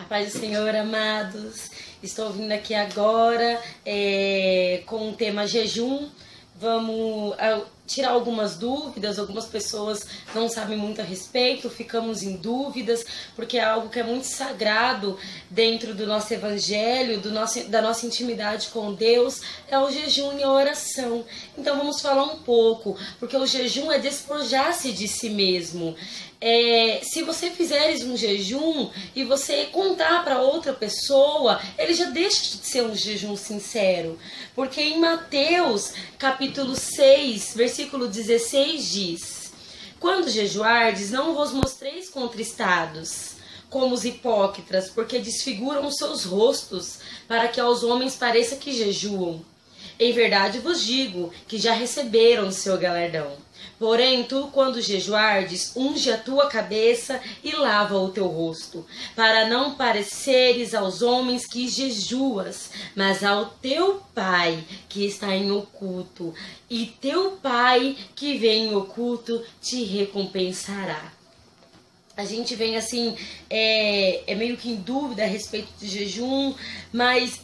Paz do Senhor, amados. Estou vindo aqui agora com o tema jejum. Vamos tirar algumas dúvidas. Algumas pessoas não sabem muito a respeito, ficamos em dúvidas, porque é algo que é muito sagrado dentro do nosso evangelho, da nossa intimidade com Deus, é o jejum e a oração. Então vamos falar um pouco, porque o jejum é despojar-se de si mesmo. Se você fizeres um jejum e você contar para outra pessoa, ele já deixa de ser um jejum sincero, porque em Mateus capítulo 6, versículo 16 diz: quando jejuardes, não vos mostreis contristados, como os hipócritas, porque desfiguram os seus rostos, para que aos homens pareça que jejuam. Em verdade vos digo que já receberam o seu galardão. Porém, tu, quando jejuardes, unge a tua cabeça e lava o teu rosto, para não pareceres aos homens que jejuas, mas ao teu Pai que está em oculto, e teu Pai que vem em oculto te recompensará. A gente vem assim, meio que em dúvida a respeito do jejum, mas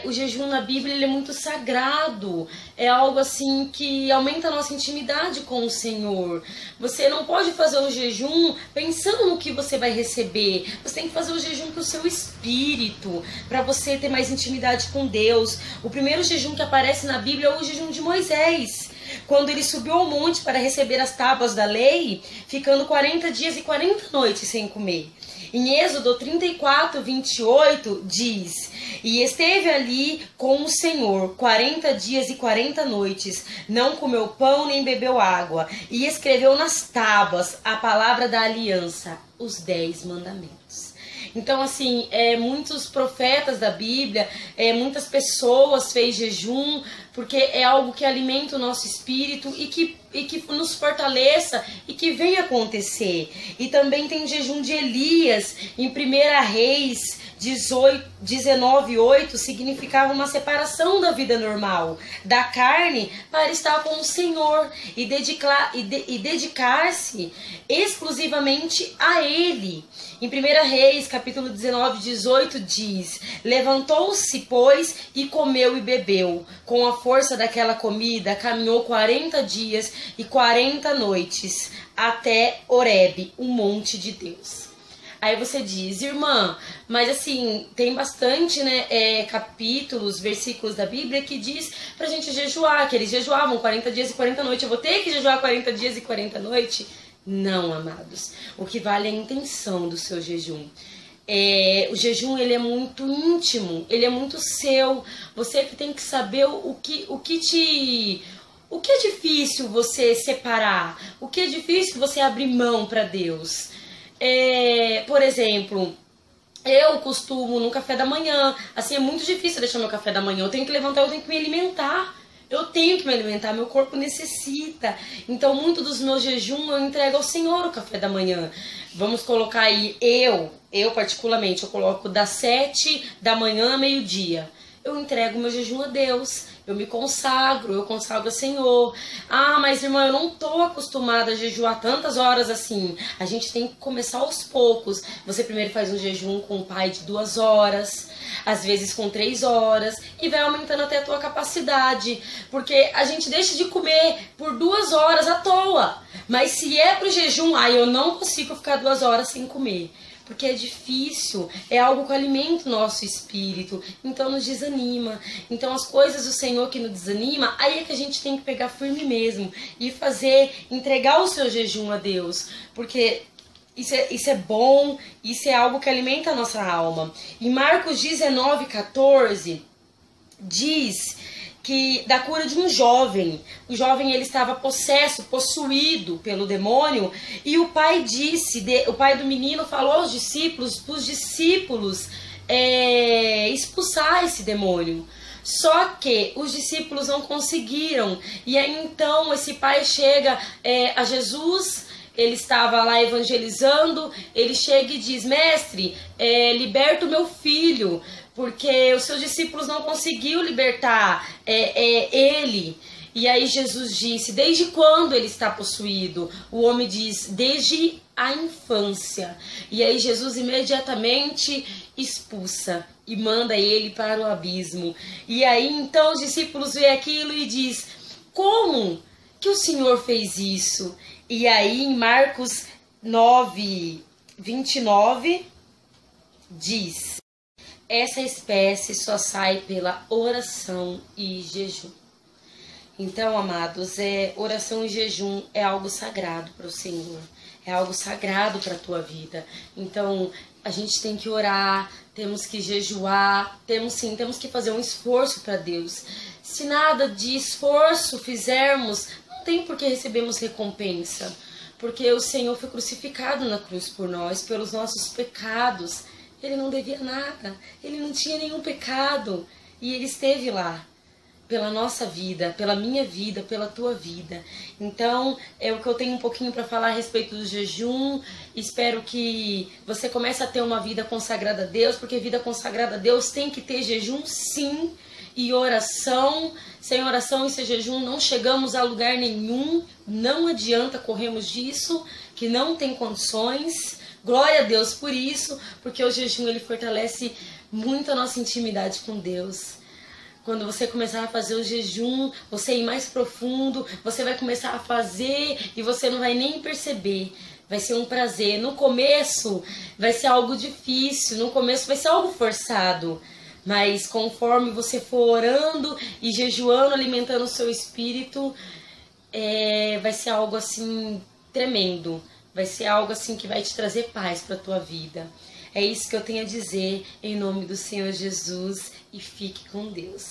o jejum na Bíblia ele é muito sagrado. É algo assim que aumenta a nossa intimidade com o Senhor. Você não pode fazer o jejum pensando no que você vai receber. Você tem que fazer o jejum para o seu espírito, para você ter mais intimidade com Deus. O primeiro jejum que aparece na Bíblia é o jejum de Moisés, quando ele subiu ao monte para receber as tábuas da lei, ficando 40 dias e 40 noites sem comer. Em Êxodo 34, 28 diz: e esteve ali com o Senhor 40 dias e 40 noites, não comeu pão nem bebeu água, e escreveu nas tábuas a palavra da aliança, os 10 mandamentos. Então, assim, muitos profetas da Bíblia, muitas pessoas fez jejum, porque é algo que alimenta o nosso espírito e que nos fortaleça e que venha acontecer. E também tem o jejum de Elias, em 1 Reis 19:8, significava uma separação da vida normal, da carne, para estar com o Senhor e dedicar-se exclusivamente a Ele. Em 1 Reis, capítulo 19:18 diz: levantou-se, pois, e comeu e bebeu. Com a força daquela comida, caminhou 40 dias e 40 noites, até Horebe, o monte de Deus. Aí você diz: irmã, mas assim, tem bastante, capítulos, versículos da Bíblia que diz pra gente jejuar, que eles jejuavam 40 dias e 40 noites. Eu vou ter que jejuar 40 dias e 40 noites? Não, amados. O que vale é a intenção do seu jejum. O jejum, ele é muito íntimo, ele é muito seu. Você que tem que saber o que é difícil você separar, o que é difícil você abrir mão para Deus. Por exemplo, eu costumo no café da manhã, assim, é muito difícil deixar meu café da manhã. Eu tenho que levantar, eu tenho que me alimentar. Eu tenho que me alimentar, meu corpo necessita. Então, muito dos meus jejuns eu entrego ao Senhor o café da manhã. Vamos colocar aí, eu particularmente, eu coloco das 7 da manhã a meio-dia. Eu entrego meu jejum a Deus, eu me consagro, eu consagro ao Senhor. Ah, mas irmã, eu não tô acostumada a jejuar tantas horas assim. A gente tem que começar aos poucos. Você primeiro faz um jejum com o Pai de 2 horas, às vezes com 3 horas, e vai aumentando até a tua capacidade. Porque a gente deixa de comer por 2 horas à toa. Mas se é pro jejum, eu não consigo ficar 2 horas sem comer. Porque é difícil, é algo que alimenta o nosso espírito, então nos desanima. Então as coisas do Senhor que nos desanima, aí é que a gente tem que pegar firme mesmo e entregar o seu jejum a Deus, porque isso é bom, isso é algo que alimenta a nossa alma. Em Marcos 19:14 diz que da cura de um jovem. O jovem, ele estava possuído pelo demônio, e o pai do menino falou aos discípulos, expulsar esse demônio. Só que os discípulos não conseguiram. E aí então esse pai chega a Jesus. Ele estava lá evangelizando, ele chega e diz: mestre, liberta o meu filho, porque os seus discípulos não conseguiram libertar ele. E aí Jesus disse: desde quando ele está possuído? O homem diz: desde a infância. E aí Jesus imediatamente expulsa e manda ele para o abismo. E aí então os discípulos veem aquilo e diz: como que o Senhor fez isso? E aí em Marcos 9:29 diz: essa espécie só sai pela oração e jejum. Então, amados, oração e jejum é algo sagrado para o Senhor. É algo sagrado para a tua vida. Então, a gente tem que orar, temos que jejuar, temos que fazer um esforço para Deus. Se nada de esforço fizermos, não tem por que recebermos recompensa. Porque o Senhor foi crucificado na cruz por nós, pelos nossos pecados. Ele não devia nada, ele não tinha nenhum pecado. E ele esteve lá pela nossa vida, pela minha vida, pela tua vida. Então, é o que eu tenho um pouquinho para falar a respeito do jejum. Espero que você comece a ter uma vida consagrada a Deus, porque vida consagrada a Deus tem que ter jejum, sim, e oração. Sem oração e sem jejum não chegamos a lugar nenhum. Não adianta corrermos disso, que não tem condições. Glória a Deus por isso, porque o jejum ele fortalece muito a nossa intimidade com Deus. Quando você começar a fazer o jejum, você ir mais profundo, você vai começar a fazer e você não vai nem perceber. Vai ser um prazer. No começo vai ser algo difícil, no começo vai ser algo forçado. Mas conforme você for orando e jejuando, alimentando o seu espírito, vai ser algo assim tremendo. Vai ser algo assim que vai te trazer paz para a tua vida. É isso que eu tenho a dizer em nome do Senhor Jesus e fique com Deus.